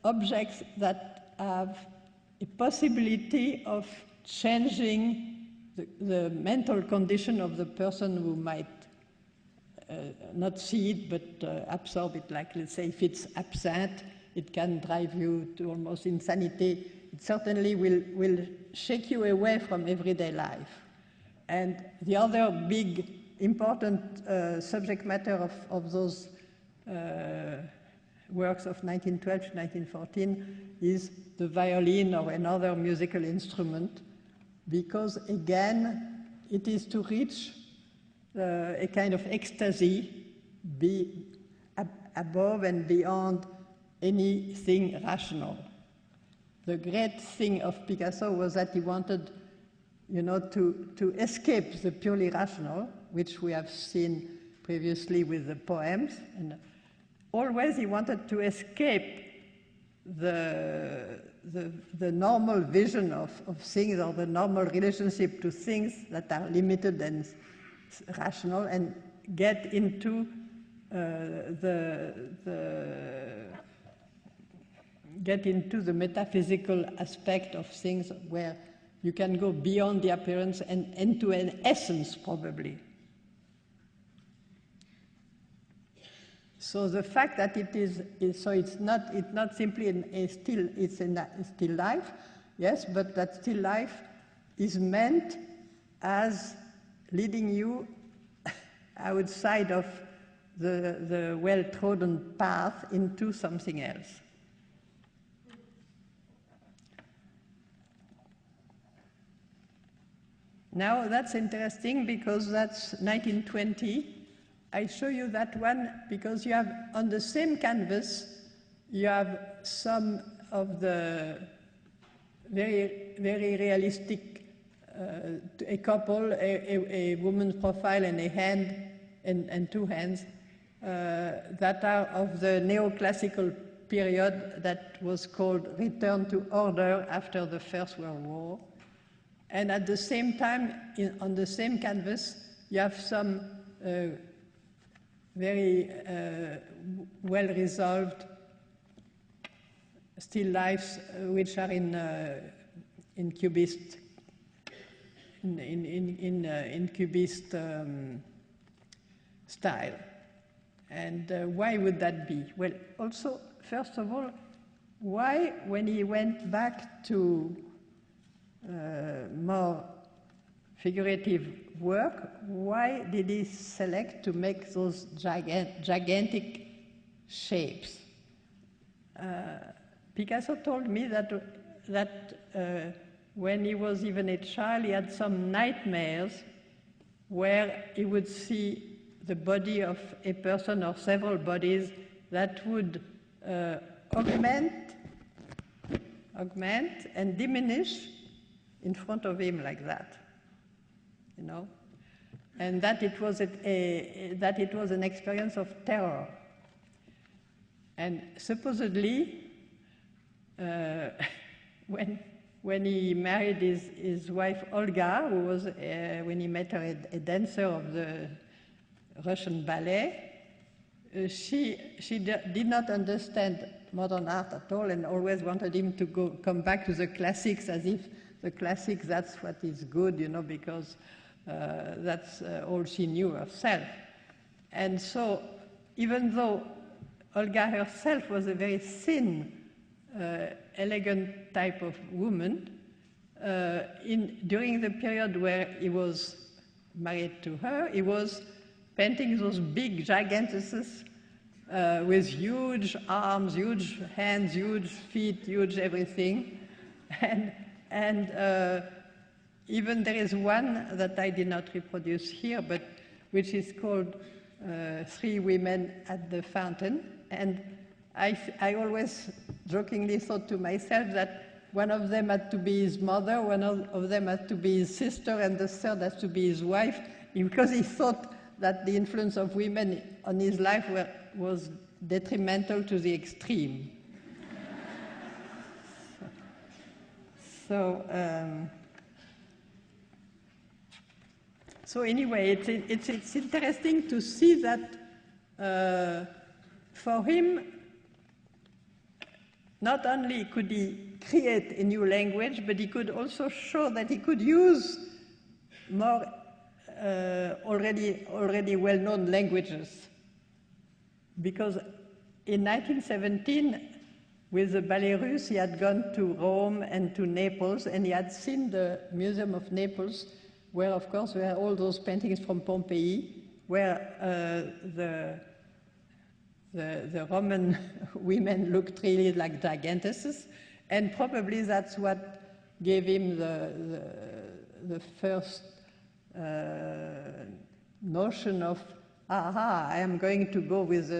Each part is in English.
objects that have a possibility of changing the mental condition of the person who might not see it but absorb it. Like, let's say, if it's absinthe, it can drive you to almost insanity. It certainly will shake you away from everyday life. And the other big, important subject matter of those works of 1912 to 1914 is the violin or another musical instrument, because, again, it is to reach a kind of ecstasy above and beyond anything rational. The great thing of Picasso was that he wanted, you know, to escape the purely rational, which we have seen previously with the poems, and always he wanted to escape the normal vision of things, or the normal relationship to things that are limited and rational, and get into the metaphysical aspect of things, where you can go beyond the appearance and into an essence, probably. So the fact that it's not simply a still life, yes, but that still life is meant as leading you outside of the well-trodden path into something else. Now that's interesting, because that's 1920. I show you that one because you have, on the same canvas, you have some of the very, very realistic, a couple, a woman's profile and a hand and two hands that are of the neoclassical period that was called Return to Order after the First World War. And at the same time, on the same canvas, you have some very well-resolved still lifes, which are in Cubist, in Cubist style. And why would that be? Well, also, first of all, why, when he went back to more figurative work, why did he select to make those gigantic shapes? Picasso told me that when he was even a child, he had some nightmares where he would see the body of a person or several bodies that would augment and diminish in front of him like that, you know, and that it was an experience of terror. And supposedly, when he married his wife Olga, who was, when he met her, a dancer of the Russian ballet, she did not understand modern art at all, and always wanted him to come back to the classics, as if the classics, that's what is good, you know, because that's all she knew herself. And so, even though Olga herself was a very thin, elegant type of woman, during the period where he was married to her, he was painting those big giantesses with huge arms, huge hands, huge feet, huge everything. And even there is one that I did not reproduce here, but which is called Three Women at the Fountain. And I always jokingly thought to myself that one of them had to be his mother, one of them had to be his sister, and the third has to be his wife, because he thought that the influence of women on his life was detrimental to the extreme. So anyway, it's interesting to see that for him, not only could he create a new language, but he could also show that he could use more already well-known languages. Because in 1917, with the Ballet Russe, he had gone to Rome and to Naples, and he had seen the Museum of Naples, where, of course, there are all those paintings from Pompeii, where the Roman women looked really like giantesses, and probably that's what gave him the first notion of, aha, I am going to go with,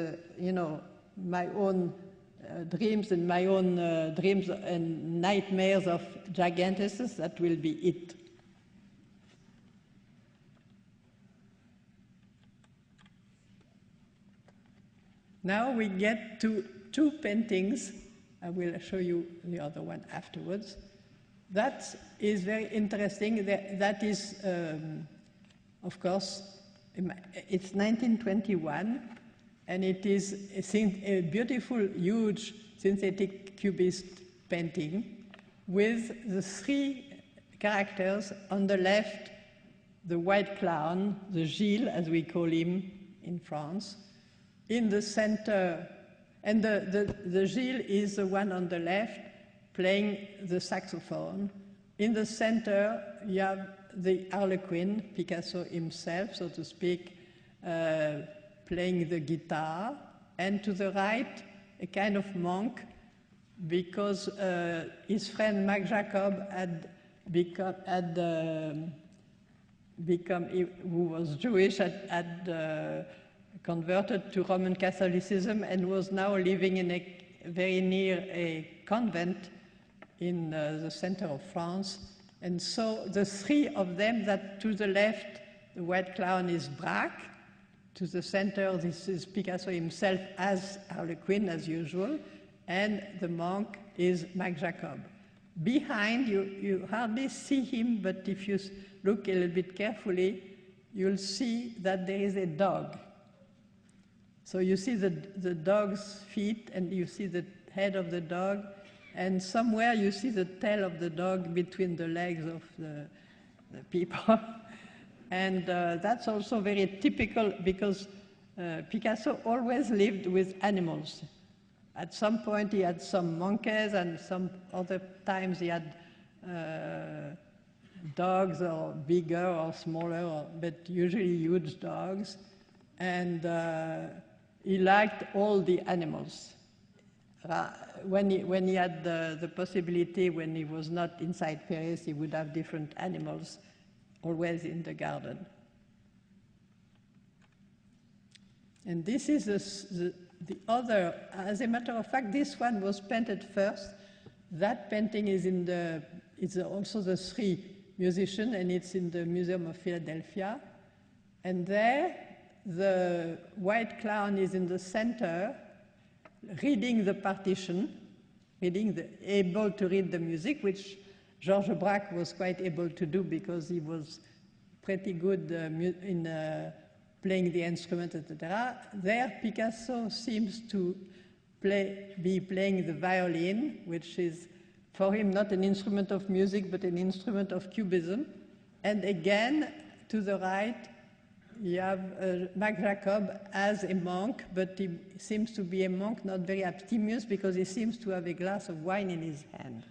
my own dreams and my own dreams and nightmares of giantesses. That will be it. Now we get to two paintings. I will show you the other one afterwards. That is very interesting. That is, of course, it's 1921, and it is a beautiful, huge synthetic cubist painting with the three characters on the left, the white clown, the Gilles, as we call him in France, in the center, and the Gilles is the one on the left playing the saxophone. In the center, you have the Harlequin, Picasso himself, so to speak, playing the guitar, and to the right, a kind of monk, because his friend Marc Jacob who was Jewish, had converted to Roman Catholicism and was now living in very near a convent in the center of France. And so the three of them, that to the left, the white clown is Braque, to the center, this is Picasso himself as Harlequin, as usual, and the monk is Marc Jacob. Behind, you hardly see him, but if you look a little bit carefully, you'll see that there is a dog. So you see the dog's feet, and you see the head of the dog, and somewhere you see the tail of the dog between the legs of the people. And that's also very typical, because Picasso always lived with animals. At some point he had some monkeys, and some other times he had dogs, or bigger or smaller, but usually huge dogs. And he liked all the animals. When he had the possibility, when he was not inside Paris, he would have different animals always in the garden. And this is the other, as a matter of fact, this one was painted first. That painting is it's also the three musicians, and it's in the Museum of Philadelphia. And there, the white clown is in the center, reading the partition, able to read the music, which Georges Braque was quite able to do, because he was pretty good in playing the instrument, etc. There, Picasso seems to be playing the violin, which is, for him, not an instrument of music, but an instrument of cubism. And again, to the right, you have Marc Jacob as a monk, but he seems to be a monk not very abstemious, because he seems to have a glass of wine in his hand.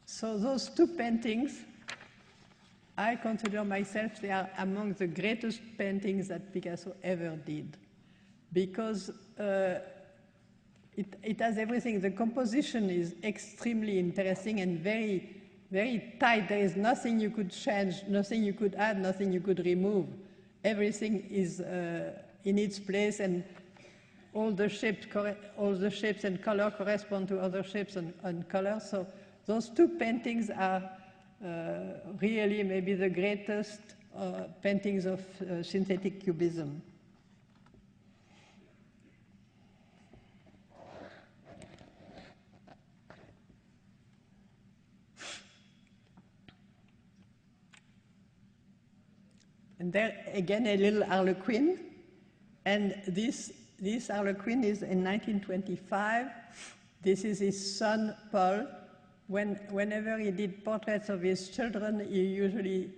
So those two paintings, I consider myself, they are among the greatest paintings that Picasso ever did, because it has everything. The composition is extremely interesting and very, very tight. There is nothing you could change, nothing you could add, nothing you could remove. Everything is in its place, and all the shapes and color correspond to other shapes and colors. So those two paintings are really maybe the greatest paintings of synthetic cubism. And there again a little Harlequin, and this this Harlequin is in 1925. This is his son, Paul. Whenever he did portraits of his children, he usually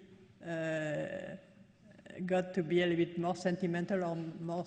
got to be a little bit more sentimental or more